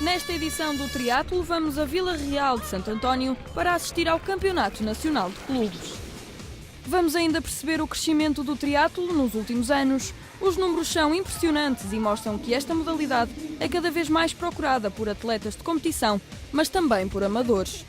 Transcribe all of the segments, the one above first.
Nesta edição do triatlo vamos a Vila Real de Santo António para assistir ao Campeonato Nacional de Clubes. Vamos ainda perceber o crescimento do triatlo nos últimos anos. Os números são impressionantes e mostram que esta modalidade é cada vez mais procurada por atletas de competição, mas também por amadores.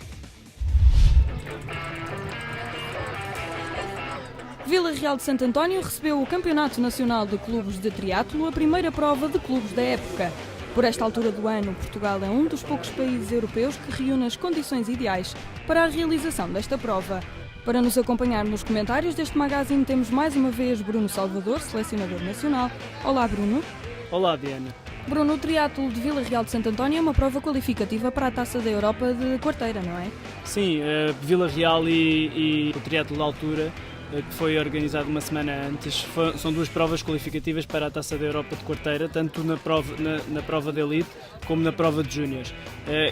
Vila Real de Santo António recebeu o Campeonato Nacional de Clubes de Triatlo, a primeira prova de clubes da época. Por esta altura do ano, Portugal é um dos poucos países europeus que reúne as condições ideais para a realização desta prova. Para nos acompanhar nos comentários deste magazine temos mais uma vez Bruno Salvador, selecionador nacional. Olá, Bruno. Olá, Diana. Bruno, o triatlo de Vila Real de Santo António é uma prova qualificativa para a Taça da Europa de quarteira, não é? Sim, Vila Real e o triatlo da altura, que foi organizado uma semana antes, são duas provas qualificativas para a Taça da Europa de quarteira, tanto na prova de elite como na prova de júniores.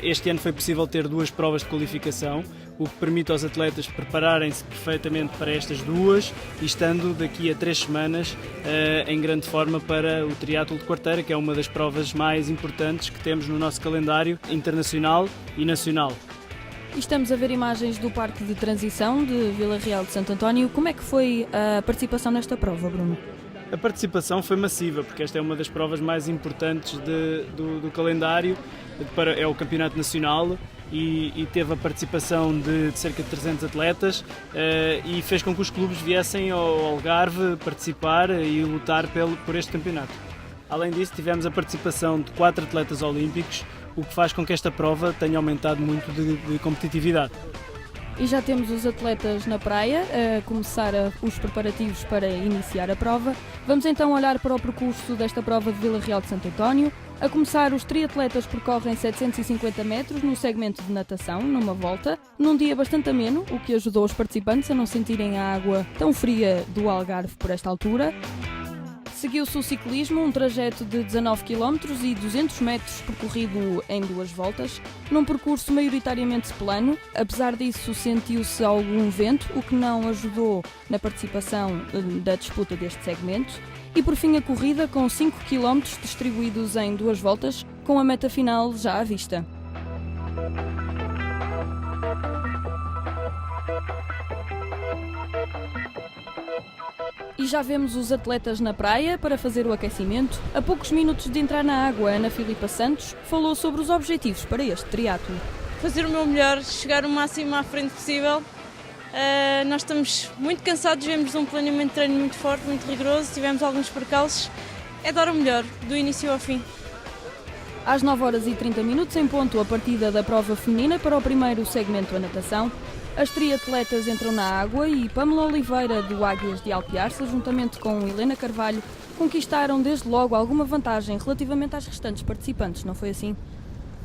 Este ano foi possível ter duas provas de qualificação, o que permite aos atletas prepararem-se perfeitamente para estas duas e estando daqui a 3 semanas em grande forma para o triatlo de quarteira, que é uma das provas mais importantes que temos no nosso calendário internacional e nacional. E estamos a ver imagens do Parque de Transição de Vila Real de Santo António. Como é que foi a participação nesta prova, Bruno? A participação foi massiva, porque esta é uma das provas mais importantes do calendário, é o Campeonato Nacional e teve a participação de cerca de 300 atletas e fez com que os clubes viessem ao Algarve participar e lutar por este campeonato. Além disso, tivemos a participação de 4 atletas olímpicos, o que faz com que esta prova tenha aumentado muito de competitividade. E já temos os atletas na praia a começar os preparativos para iniciar a prova. Vamos então olhar para o percurso desta prova de Vila Real de Santo António. A começar, os triatletas percorrem 750 metros no segmento de natação, numa volta, num dia bastante ameno, o que ajudou os participantes a não sentirem a água tão fria do Algarve por esta altura. Seguiu-se o ciclismo, um trajeto de 19 km e 200 metros percorrido em 2 voltas, num percurso maioritariamente plano. Apesar disso, sentiu-se algum vento, o que não ajudou na participação da disputa deste segmento. E por fim a corrida, com 5 km distribuídos em 2 voltas, com a meta final já à vista. E já vemos os atletas na praia para fazer o aquecimento. A poucos minutos de entrar na água, Ana Filipa Santos falou sobre os objetivos para este triatlo. Fazer o meu melhor, chegar o máximo à frente possível. Nós estamos muito cansados, vemos um planeamento de treino muito forte, muito rigoroso, tivemos alguns percalços. É dar o melhor, do início ao fim. Às 9h30 em ponto, a partida da prova feminina para o primeiro segmento, a natação. As triatletas entram na água e Pamela Oliveira, do Águias de Alpiarça, juntamente com Helena Carvalho, conquistaram desde logo alguma vantagem relativamente às restantes participantes, não foi assim?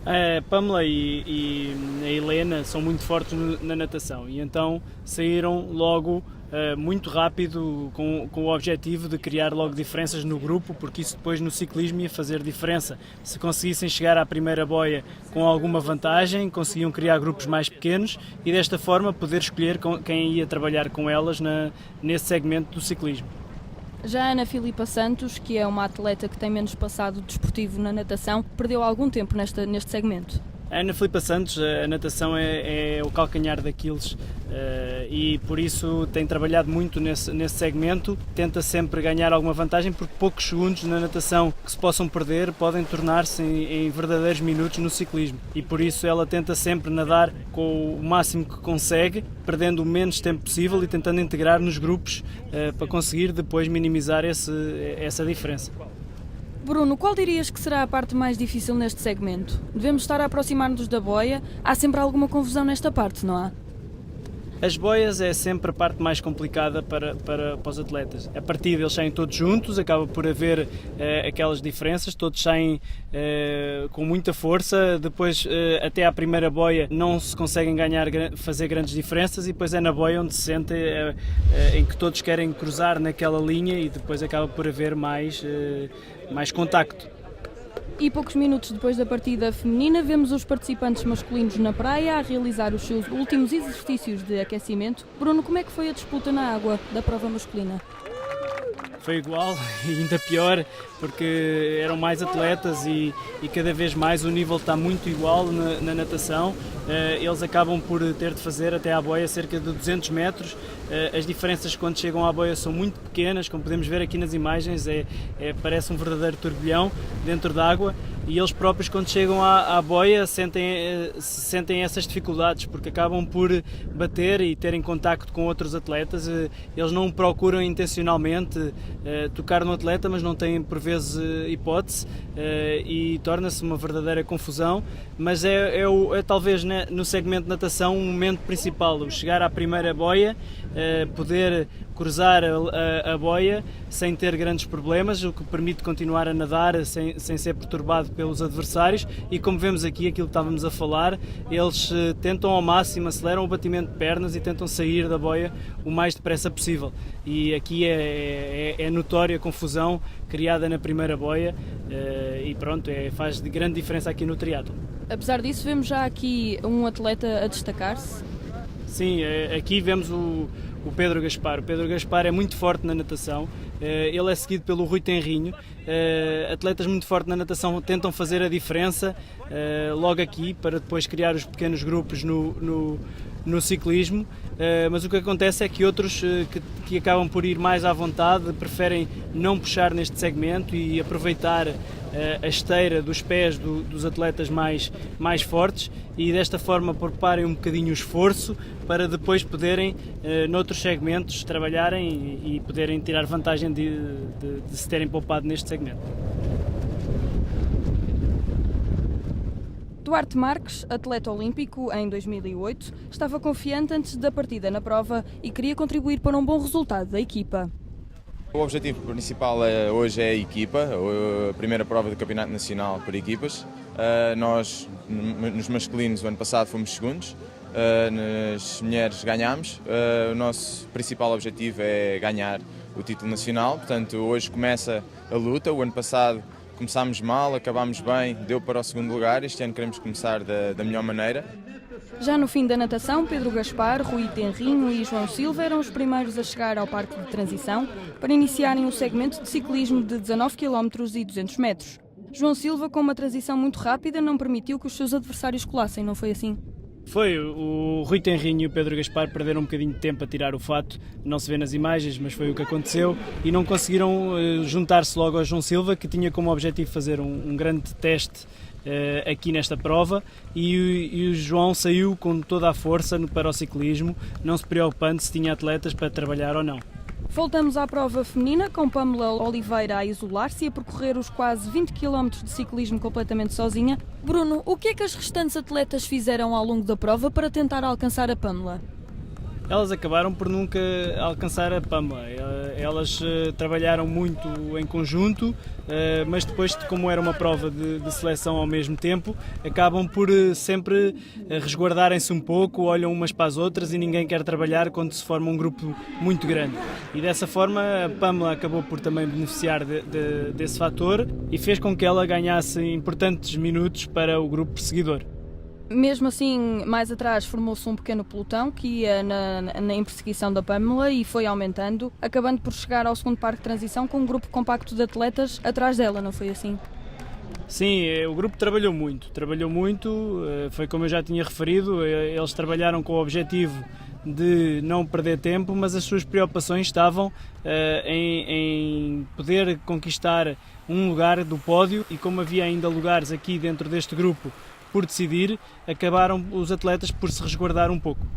A Pamela e a Helena são muito fortes na natação e então saíram logo muito rápido com o objetivo de criar logo diferenças no grupo, porque isso depois no ciclismo ia fazer diferença. Se conseguissem chegar à primeira boia com alguma vantagem, conseguiam criar grupos mais pequenos e desta forma poder escolher quem ia trabalhar com elas nesse segmento do ciclismo. Já a Ana Filipa Santos, que é uma atleta que tem menos passado desportivo na natação, perdeu algum tempo neste segmento. A Ana Filipa Santos, a natação é o calcanhar daqueles e por isso tem trabalhado muito nesse segmento, tenta sempre ganhar alguma vantagem porque poucos segundos na natação que se possam perder podem tornar-se em verdadeiros minutos no ciclismo e por isso ela tenta sempre nadar com o máximo que consegue, perdendo o menos tempo possível e tentando integrar nos grupos para conseguir depois minimizar essa diferença. Bruno, qual dirias que será a parte mais difícil neste segmento? Devemos estar a aproximar-nos da boia. Há sempre alguma confusão nesta parte, não há? As boias é sempre a parte mais complicada para os atletas. A partida eles saem todos juntos, acaba por haver aquelas diferenças, todos saem com muita força, depois até à primeira boia não se conseguem fazer grandes diferenças e depois é na boia onde se sente em que todos querem cruzar naquela linha e depois acaba por haver mais contacto. E poucos minutos depois da partida feminina, vemos os participantes masculinos na praia a realizar os seus últimos exercícios de aquecimento. Bruno, como é que foi a disputa na água da prova masculina? foi igual e ainda pior, porque eram mais atletas e cada vez mais o nível está muito igual na natação. Eles acabam por ter de fazer até à boia cerca de 200 metros. As diferenças quando chegam à boia são muito pequenas, como podemos ver aqui nas imagens, parece um verdadeiro turbilhão dentro d'água, e eles próprios quando chegam à boia sentem essas dificuldades, porque acabam por bater e terem contacto com outros atletas. Eles não procuram intencionalmente tocar no atleta, mas não têm por vezes hipótese, e torna-se uma verdadeira confusão, mas é talvez no segmento de natação um momento principal, o chegar à primeira boia, poder cruzar a boia sem ter grandes problemas, o que permite continuar a nadar sem ser perturbado pelos adversários, e como vemos aqui, aquilo que estávamos a falar, eles tentam ao máximo, aceleram o batimento de pernas e tentam sair da boia o mais depressa possível, e aqui é notória a confusão criada na primeira boia, e pronto, faz de grande diferença aqui no triatlo. Apesar disso, vemos já aqui um atleta a destacar-se. Sim, aqui vemos o Pedro Gaspar. O Pedro Gaspar é muito forte na natação, ele é seguido pelo Rui Tenrinho. Atletas muito fortes na natação tentam fazer a diferença logo aqui, para depois criar os pequenos grupos no ciclismo, mas o que acontece é que outros que acabam por ir mais à vontade preferem não puxar neste segmento e aproveitar a esteira dos pés dos atletas mais fortes, e desta forma pouparem um bocadinho o esforço para depois poderem noutros segmentos trabalharem e poderem tirar vantagem de se terem poupado neste segmento. Duarte Marques, atleta olímpico em 2008, estava confiante antes da partida na prova e queria contribuir para um bom resultado da equipa. O objetivo principal hoje é a equipa, a primeira prova do Campeonato Nacional por equipas. Nós, nos masculinos, o ano passado fomos segundos, nas mulheres ganhámos. O nosso principal objetivo é ganhar o título nacional, portanto hoje começa a luta. O ano passado começámos mal, acabámos bem, deu para o segundo lugar. Este ano queremos começar da melhor maneira. Já no fim da natação, Pedro Gaspar, Rui Tenrinho e João Silva eram os primeiros a chegar ao parque de transição para iniciarem o segmento de ciclismo de 19 km e 200 metros. João Silva, com uma transição muito rápida, não permitiu que os seus adversários colassem, não foi assim? Foi, o Rui Tenrinho e o Pedro Gaspar perderam um bocadinho de tempo a tirar o fato, não se vê nas imagens, mas foi o que aconteceu, e não conseguiram juntar-se logo ao João Silva, que tinha como objetivo fazer um grande teste aqui nesta prova, e o João saiu com toda a força para o ciclismo, não se preocupando se tinha atletas para trabalhar ou não. Voltamos à prova feminina, com Pamela Oliveira a isolar-se e a percorrer os quase 20 km de ciclismo completamente sozinha. Bruno, o que é que as restantes atletas fizeram ao longo da prova para tentar alcançar a Pamela? Elas acabaram por nunca alcançar a Pamela. Elas trabalharam muito em conjunto, mas depois, como era uma prova de seleção ao mesmo tempo, acabam por sempre resguardarem-se um pouco, olham umas para as outras e ninguém quer trabalhar quando se forma um grupo muito grande. E dessa forma a Pamela acabou por também beneficiar desse fator e fez com que ela ganhasse importantes minutos para o grupo perseguidor. Mesmo assim, mais atrás formou-se um pequeno pelotão que ia em perseguição da Pamela e foi aumentando, acabando por chegar ao segundo parque de transição com um grupo compacto de atletas atrás dela, não foi assim? Sim, o grupo trabalhou muito, foi como eu já tinha referido, eles trabalharam com o objetivo de não perder tempo, mas as suas preocupações estavam em poder conquistar um lugar do pódio, e como havia ainda lugares aqui dentro deste grupo por decidir, acabaram os atletas por se resguardar um pouco.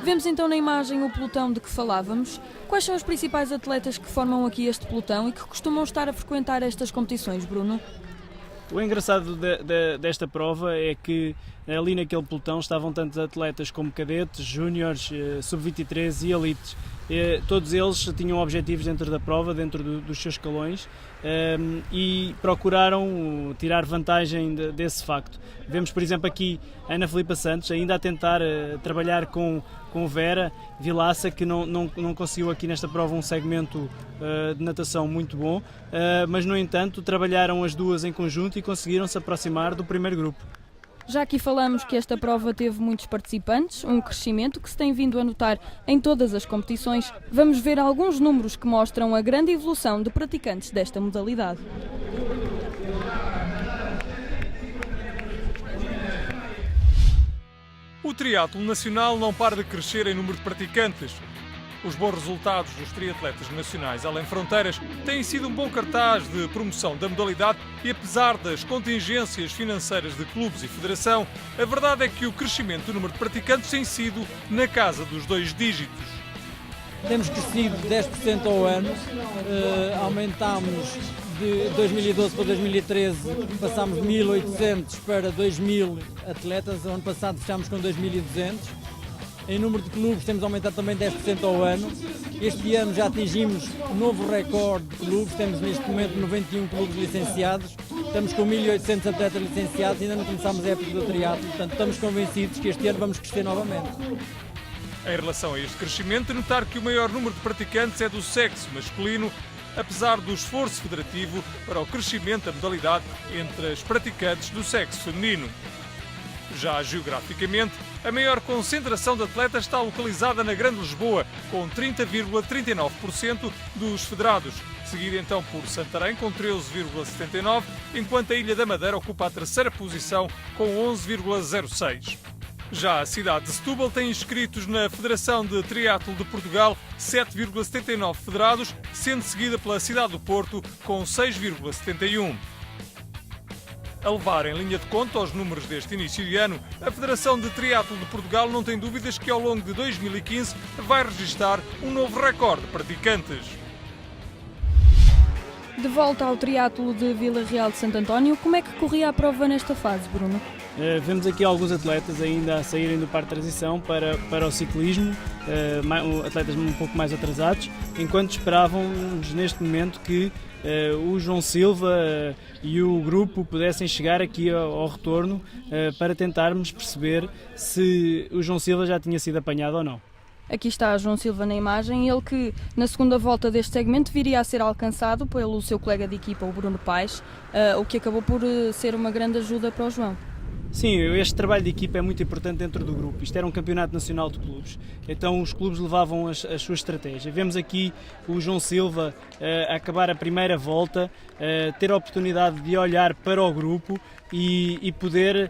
Vemos então na imagem o pelotão de que falávamos. Quais são os principais atletas que formam aqui este pelotão e que costumam estar a frequentar estas competições, Bruno? O engraçado desta prova é que ali naquele pelotão estavam tantos atletas como cadetes, júniores, sub-23 e elites. Todos eles tinham objetivos dentro da prova, dentro dos seus escalões, e procuraram tirar vantagem desse facto. Vemos, por exemplo, aqui a Ana Filipa Santos ainda a tentar trabalhar com Vera Vilaça, que não conseguiu aqui nesta prova um segmento de natação muito bom, mas no entanto trabalharam as duas em conjunto e conseguiram se aproximar do primeiro grupo. Já aqui falamos que esta prova teve muitos participantes, um crescimento que se tem vindo a notar em todas as competições. Vamos ver alguns números que mostram a grande evolução de praticantes desta modalidade. O triatlo nacional não para de crescer em número de praticantes. Os bons resultados dos triatletas nacionais além fronteiras têm sido um bom cartaz de promoção da modalidade e, apesar das contingências financeiras de clubes e federação, a verdade é que o crescimento do número de praticantes tem sido na casa dos 2 dígitos. Temos crescido 10% ao ano, aumentámos de 2012 para 2013, passámos de 1.800 para 2.000 atletas, o ano passado fechámos com 2.200. Em número de clubes temos aumentado também 10% ao ano. Este ano já atingimos um novo recorde de clubes, temos neste momento 91 clubes licenciados, estamos com 1.800 atletas licenciados e ainda não começámos a época do triatlo, portanto estamos convencidos que este ano vamos crescer novamente. Em relação a este crescimento, notar que o maior número de praticantes é do sexo masculino, apesar do esforço federativo para o crescimento da modalidade entre as praticantes do sexo feminino. Já geograficamente, a maior concentração de atletas está localizada na Grande Lisboa, com 30,39% dos federados, seguida então por Santarém, com 13,79%, enquanto a Ilha da Madeira ocupa a terceira posição, com 11,06%. Já a cidade de Setúbal tem inscritos na Federação de Triatlo de Portugal 7,79 federados, sendo seguida pela cidade do Porto, com 6,71%. A levar em linha de conta os números deste início de ano, a Federação de Triatlo de Portugal não tem dúvidas que ao longo de 2015 vai registrar um novo recorde de praticantes. De volta ao triatlo de Vila Real de Santo António, como é que corria a prova nesta fase, Bruno? Vemos aqui alguns atletas ainda a saírem do parque de transição para o ciclismo, atletas um pouco mais atrasados, enquanto esperávamos neste momento que o João Silva e o grupo pudessem chegar aqui ao retorno para tentarmos perceber se o João Silva já tinha sido apanhado ou não. Aqui está João Silva na imagem, ele que na segunda volta deste segmento viria a ser alcançado pelo seu colega de equipa, o Bruno Paes, o que acabou por ser uma grande ajuda para o João. Sim, este trabalho de equipa é muito importante dentro do grupo. Isto era um campeonato nacional de clubes, então os clubes levavam as suas estratégias. Vemos aqui o João Silva a acabar a primeira volta, ter a oportunidade de olhar para o grupo e poder,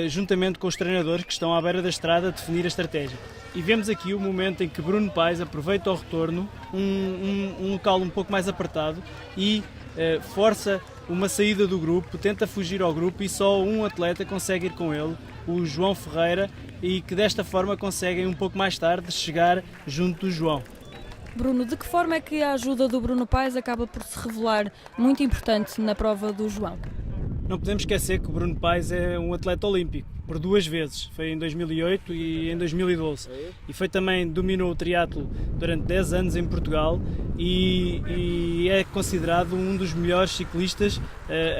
juntamente com os treinadores que estão à beira da estrada, definir a estratégia. E vemos aqui o momento em que Bruno Paes aproveita o retorno, um local um pouco mais apertado e força uma saída do grupo, tenta fugir ao grupo e só um atleta consegue ir com ele, o João Ferreira, e que desta forma conseguem um pouco mais tarde chegar junto do João. Bruno, de que forma é que a ajuda do Bruno Paes acaba por se revelar muito importante na prova do João? Não podemos esquecer que o Bruno Paes é um atleta olímpico, por 2 vezes, foi em 2008 e em 2012. E foi também, dominou o triatlo durante 10 anos em Portugal e é considerado um dos melhores ciclistas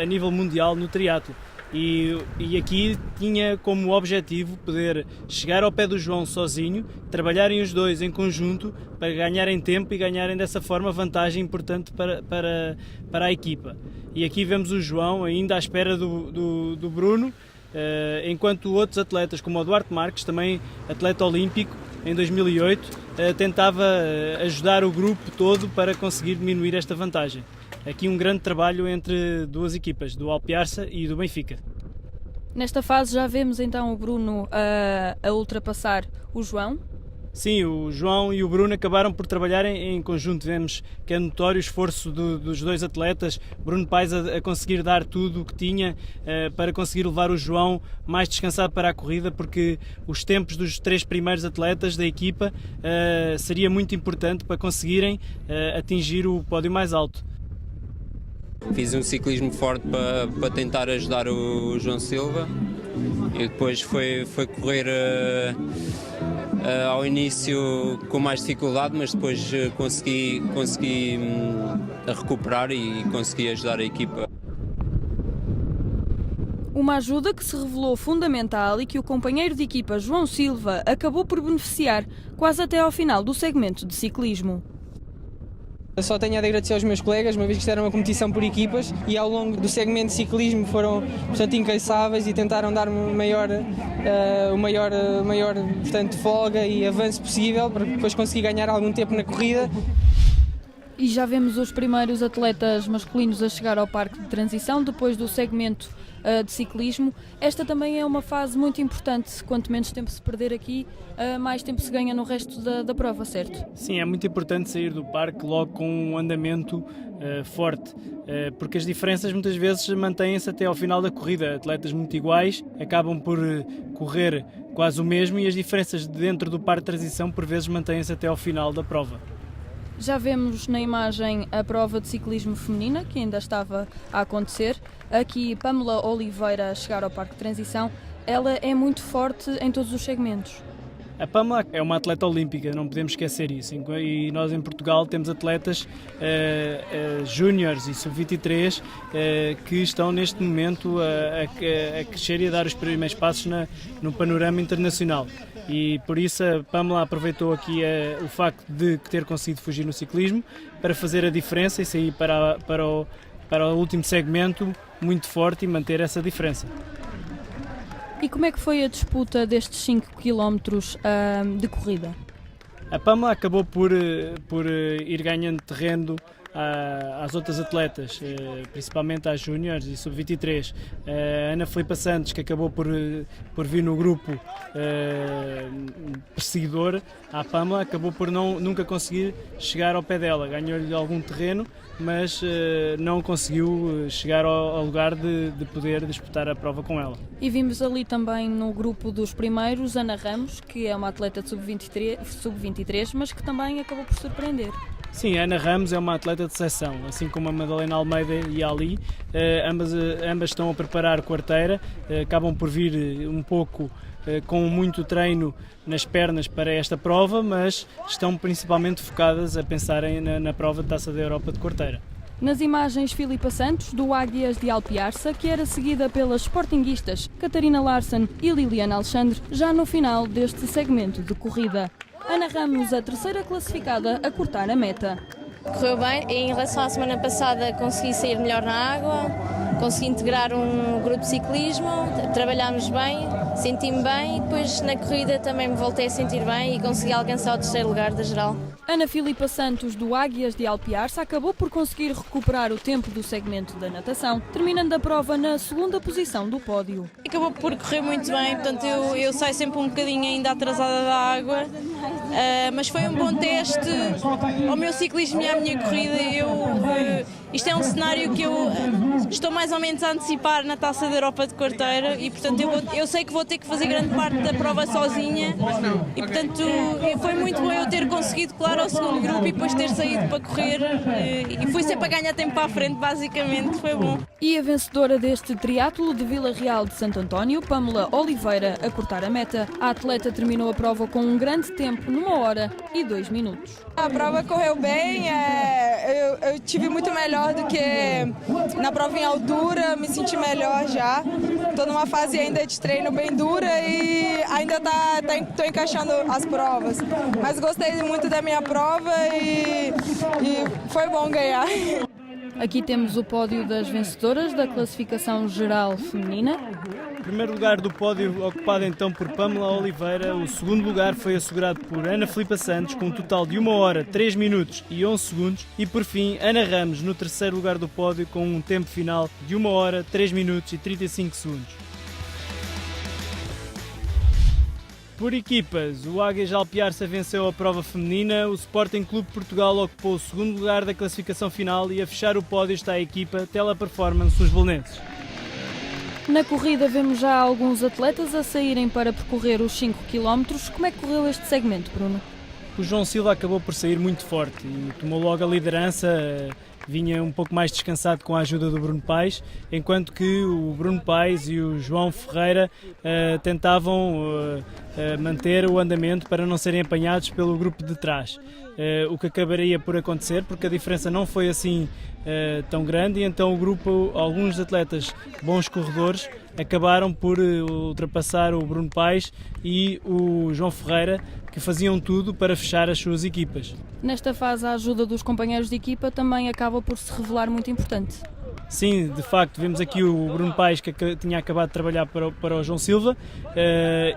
a nível mundial no triatlo. E aqui tinha como objetivo poder chegar ao pé do João sozinho, trabalharem os dois em conjunto para ganharem tempo e ganharem dessa forma vantagem importante para a equipa. E aqui vemos o João ainda à espera do Bruno, enquanto outros atletas como o Duarte Marques, também atleta olímpico em 2008, tentava ajudar o grupo todo para conseguir diminuir esta vantagem. Aqui um grande trabalho entre duas equipas, do Alpiarça e do Benfica. Nesta fase já vemos então o Bruno a ultrapassar o João. Sim, o João e o Bruno acabaram por trabalhar em conjunto. Vemos que é notório o esforço dos dois atletas. Bruno Paes a conseguir dar tudo o que tinha para conseguir levar o João mais descansado para a corrida, porque os tempos dos 3 primeiros atletas da equipa seria muito importante para conseguirem atingir o pódio mais alto. Fiz um ciclismo forte para tentar ajudar o João Silva e depois foi correr ao início com mais dificuldade, mas depois consegui recuperar e consegui ajudar a equipa. Uma ajuda que se revelou fundamental e que o companheiro de equipa João Silva acabou por beneficiar quase até ao final do segmento de ciclismo. Eu só tenho a agradecer aos meus colegas, uma vez que isto era uma competição por equipas e ao longo do segmento de ciclismo foram bastante incansáveis e tentaram dar-me o maior portanto, folga e avanço possível para depois conseguir ganhar algum tempo na corrida. E já vemos os primeiros atletas masculinos a chegar ao parque de transição depois do segmento de ciclismo. Esta também é uma fase muito importante. Quanto menos tempo se perder aqui, mais tempo se ganha no resto da prova, certo? Sim, é muito importante sair do parque logo com um andamento forte, porque as diferenças muitas vezes mantêm-se até ao final da corrida. Atletas muito iguais acabam por correr quase o mesmo e as diferenças dentro do parque de transição por vezes mantêm-se até ao final da prova. Já vemos na imagem a prova de ciclismo feminina, que ainda estava a acontecer. Aqui, Pamela Oliveira a chegar ao parque de transição. Ela é muito forte em todos os segmentos. A Pamela é uma atleta olímpica, não podemos esquecer isso. E nós em Portugal temos atletas júniores e sub-23 que estão neste momento a crescer e a dar os primeiros passos no panorama internacional. E por isso a Pamela aproveitou aqui o facto de ter conseguido fugir no ciclismo para fazer a diferença e sair para o último segmento muito forte e manter essa diferença. E como é que foi a disputa destes 5 km de corrida? A Pamela acabou por ir ganhando terreno às outras atletas, principalmente às júniores e sub-23. A Ana Filipa Santos, que acabou por vir no grupo perseguidor à Pamela, acabou por nunca conseguir chegar ao pé dela. Ganhou-lhe algum terreno, mas não conseguiu chegar ao lugar de poder disputar a prova com ela. E vimos ali também no grupo dos primeiros Ana Ramos, que é uma atleta de sub-23, mas que também acabou por surpreender. Sim, a Ana Ramos é uma atleta de seleção, assim como a Madalena Almeida e a Ali. Ambas estão a preparar quarteira, acabam por vir um pouco com muito treino nas pernas para esta prova, mas estão principalmente focadas a pensarem na prova de Taça da Europa de quarteira. Nas imagens, Filipa Santos, do Águias de Alpiarça, que era seguida pelas sportinguistas Catarina Larsen e Liliana Alexandre, já no final deste segmento de corrida. Ana Ramos, a terceira classificada, a cortar a meta. Correu bem e em relação à semana passada consegui sair melhor na água, consegui integrar um grupo de ciclismo, trabalhámos bem, senti-me bem e depois na corrida também me voltei a sentir bem e consegui alcançar o terceiro lugar da geral. Ana Filipa Santos, do Águias de Alpiarça, acabou por conseguir recuperar o tempo do segmento da natação, terminando a prova na segunda posição do pódio. Acabou por correr muito bem, portanto eu saio sempre um bocadinho ainda atrasada da água, mas foi um bom teste ao meu ciclismo e à minha corrida. Isto é um cenário que eu estou mais ou menos a antecipar na Taça da Europa de quarteira e portanto eu sei que vou ter que fazer grande parte da prova sozinha e portanto foi muito bom eu ter conseguido colar ao segundo grupo e depois ter saído para correr e fui sempre a ganhar tempo para a frente, basicamente, foi bom. E a vencedora deste triatlo de Vila Real de Santo António, Pamela Oliveira, a cortar a meta. A atleta terminou a prova com um grande tempo, 1 hora e 2 minutos. A prova correu bem, eu tive muito melhor do que na prova em altura, me senti melhor já. Estou numa fase ainda de treino bem dura e ainda estou encaixando as provas. Mas gostei muito da minha prova e foi bom ganhar. Aqui temos o pódio das vencedoras da classificação geral feminina. O primeiro lugar do pódio ocupado então por Pamela Oliveira, o segundo lugar foi assegurado por Ana Filipa Santos com um total de 1 hora, 3 minutos e 11 segundos e por fim Ana Ramos no terceiro lugar do pódio com um tempo final de 1 hora, 3 minutos e 35 segundos. Por equipas, o Águias de Alpiarça venceu a prova feminina, o Sporting Clube Portugal ocupou o segundo lugar da classificação final e a fechar o pódio está a equipa Teleperformance Os Belenenses. Na corrida vemos já alguns atletas a saírem para percorrer os 5 km. Como é que correu este segmento, Bruno? O João Silva acabou por sair muito forte e tomou logo a liderança, vinha um pouco mais descansado com a ajuda do Bruno Paes, enquanto que o Bruno Paes e o João Ferreira tentavam manter o andamento para não serem apanhados pelo grupo de trás. O que acabaria por acontecer, porque a diferença não foi assim tão grande e então o grupo, alguns atletas bons corredores, acabaram por ultrapassar o Bruno Paes e o João Ferreira, que faziam tudo para fechar as suas equipas. Nesta fase, a ajuda dos companheiros de equipa também acaba por se revelar muito importante. Sim, de facto, vemos aqui o Bruno Paes, que tinha acabado de trabalhar para o João Silva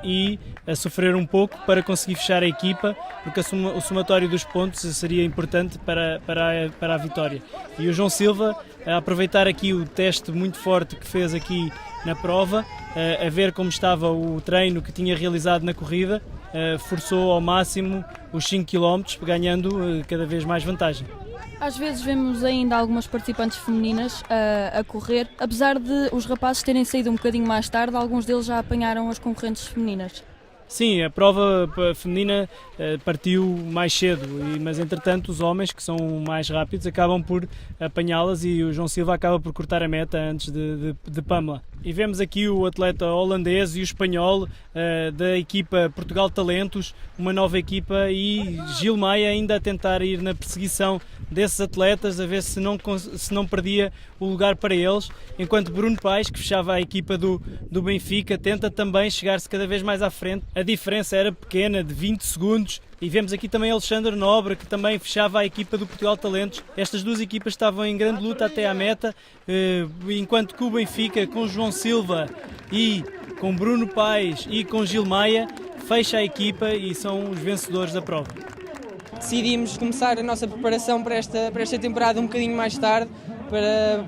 e a sofrer um pouco para conseguir fechar a equipa, porque o somatório dos pontos seria importante para a vitória. E o João Silva, a aproveitar aqui o teste muito forte que fez aqui na prova, a ver como estava o treino que tinha realizado na corrida, forçou ao máximo os 5 km, ganhando cada vez mais vantagem. Às vezes vemos ainda algumas participantes femininas a correr, apesar de os rapazes terem saído um bocadinho mais tarde, alguns deles já apanharam as concorrentes femininas. Sim, a prova feminina partiu mais cedo, mas entretanto os homens, que são mais rápidos, acabam por apanhá-las e o João Silva acaba por cortar a meta antes de Pamela. E vemos aqui o atleta holandês e o espanhol da equipa Portugal Talentos, uma nova equipa, e Gil Maia ainda a tentar ir na perseguição desses atletas, a ver se não perdia o lugar para eles, enquanto Bruno Paes, que fechava a equipa do Benfica, tenta também chegar-se cada vez mais à frente. A diferença era pequena, de 20 segundos, e vemos aqui também Alexandre Nobre, que também fechava a equipa do Portugal Talentos. Estas duas equipas estavam em grande luta até à meta, enquanto que o Benfica, com João Silva e com Bruno Paes e com Gil Maia, fecha a equipa e são os vencedores da prova. Decidimos começar a nossa preparação para esta temporada um bocadinho mais tarde,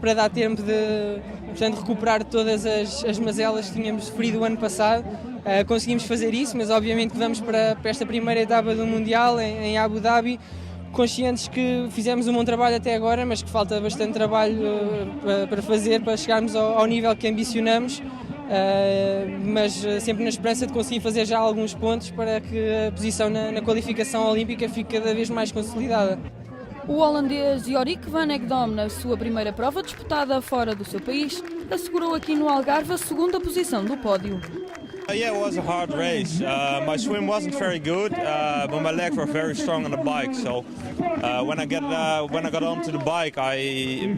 para dar tempo de, portanto, recuperar todas as mazelas que tínhamos sofrido o ano passado. Conseguimos fazer isso, mas obviamente que vamos para esta primeira etapa do Mundial em Abu Dhabi, conscientes que fizemos um bom trabalho até agora, mas que falta bastante trabalho para fazer, para chegarmos ao nível que ambicionamos, mas sempre na esperança de conseguir fazer já alguns pontos para que a posição na qualificação olímpica fique cada vez mais consolidada. O holandês Jorik van Ekdom, na sua primeira prova disputada fora do seu país, assegurou aqui no Algarve a segunda posição do pódio. Yeah, it was a hard race. My swim wasn't very good, but my legs were very strong on the bike. So when I got onto the bike, I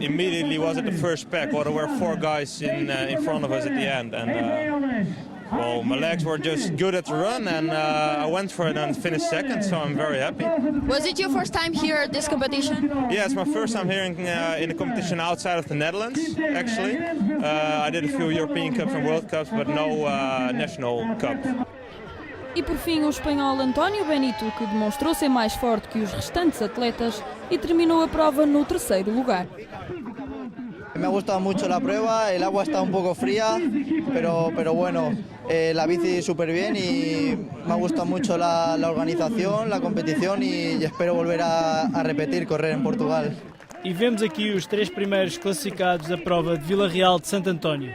immediately was at the first pack. Well, there were 4 guys in front of us at the end, and well, my legs were just good at the run, and I went for it and finished second. So I'm very happy. Was it your first time here at this competition? Yeah, it's my first time here in a competition outside of the Netherlands. Actually, I did a few European Cups and World Cups, but no national cup. E por fim, o espanhol António Benito, que demonstrou ser mais forte que os restantes atletas e terminou a prova no 3º lugar. Me ha gustado mucho la prueba, el agua está un poco fría, pero bueno, la bici súper bien y me ha gustado mucho la organización, la competición y espero volver a repetir, correr en Portugal. E vemos aqui os 3 primeiros classificados da prova de Vila Real de Santo António.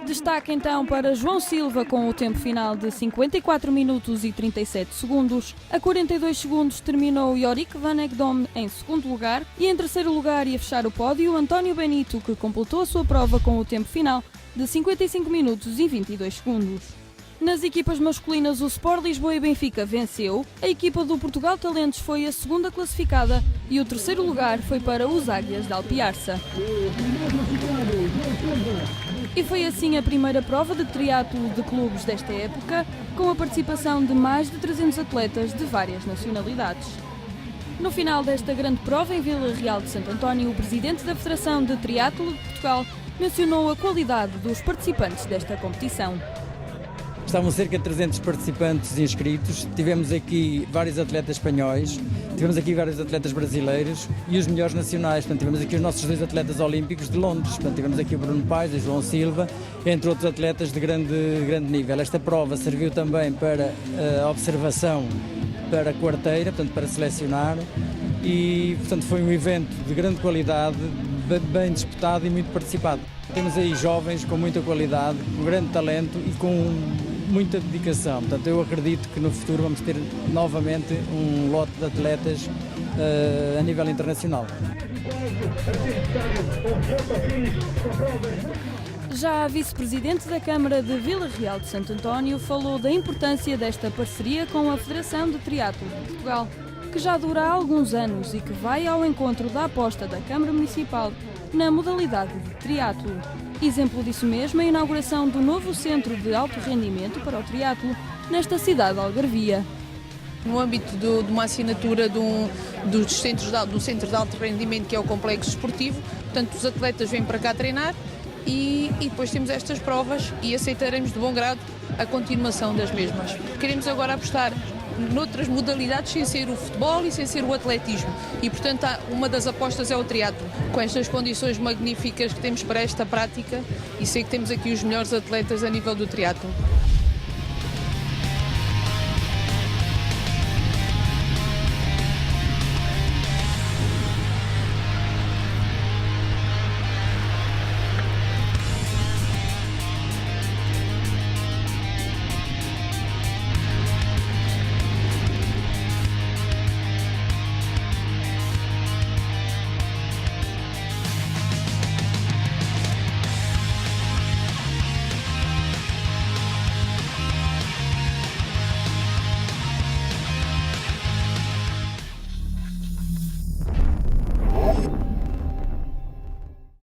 Destaque então para João Silva com o tempo final de 54 minutos e 37 segundos. A 42 segundos terminou Jorik van Ekdom em segundo lugar e em terceiro lugar ia fechar o pódio António Benito, que completou a sua prova com o tempo final de 55 minutos e 22 segundos. Nas equipas masculinas, o Sport Lisboa e Benfica venceu, a equipa do Portugal Talentos foi a segunda classificada e o terceiro lugar foi para os Águias de Alpiarça. E foi assim a primeira prova de triatlo de clubes desta época, com a participação de mais de 300 atletas de várias nacionalidades. No final desta grande prova em Vila Real de Santo António, o presidente da Federação de Triatlo de Portugal mencionou a qualidade dos participantes desta competição. Estavam cerca de 300 participantes inscritos, tivemos aqui vários atletas espanhóis, tivemos aqui vários atletas brasileiros e os melhores nacionais. Portanto, tivemos aqui os nossos 2 atletas olímpicos de Londres, portanto, tivemos aqui o Bruno Paes e o João Silva, entre outros atletas de grande nível. Esta prova serviu também para observação para a quarteira, portanto, para selecionar, e portanto, foi um evento de grande qualidade, bem disputado e muito participado. Temos aí jovens com muita qualidade, com grande talento e com muita dedicação. Portanto, eu acredito que no futuro vamos ter novamente um lote de atletas a nível internacional. Já a vice-presidente da Câmara de Vila Real de Santo António falou da importância desta parceria com a Federação de Triatlo de Portugal, que já dura há alguns anos e que vai ao encontro da aposta da Câmara Municipal na modalidade de triatlo. Exemplo disso mesmo é a inauguração do novo centro de alto rendimento para o triatlo nesta cidade algarvia. no âmbito de uma assinatura do Centro de Alto Rendimento, que é o Complexo Esportivo. Portanto, os atletas vêm para cá treinar e depois temos estas provas e aceitaremos de bom grado a continuação das mesmas. Queremos agora apostar noutras modalidades sem ser o futebol e sem ser o atletismo. E, portanto, uma das apostas é o triatlo. Com estas condições magníficas que temos para esta prática, e sei que temos aqui os melhores atletas a nível do triatlo.